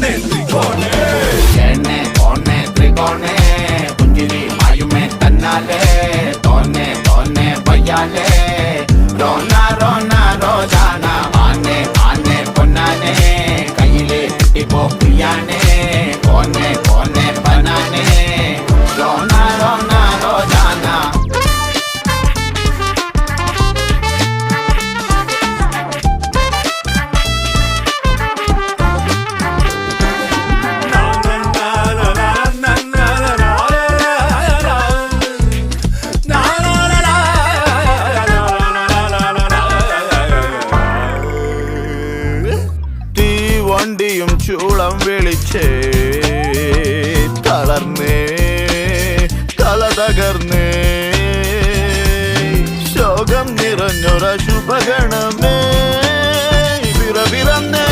ത്രികോണേ ത്രികോണേ എന്നെ ഓണേ ത്രികോണേ പുഞ്ചിരി മായുമേ തന്നാലേ തോന്നെ തോന്നെ പയ്യാലേ റോന റോന റോജാന ആനെ ആനെ പൊന്നാനെ കയ്യിലെ കിട്ടിപ്പോ പ്രിയാനെ കോനെ കോനെ ബനാനെ റോന റോന റോജാന വണ്ടിയും ചൂളം വിളിച്ചേ തളർന്നേ തല തകർന്നേ ശോകം നിറഞ്ഞൊര ശുഭഗണമേ പിറന്നേ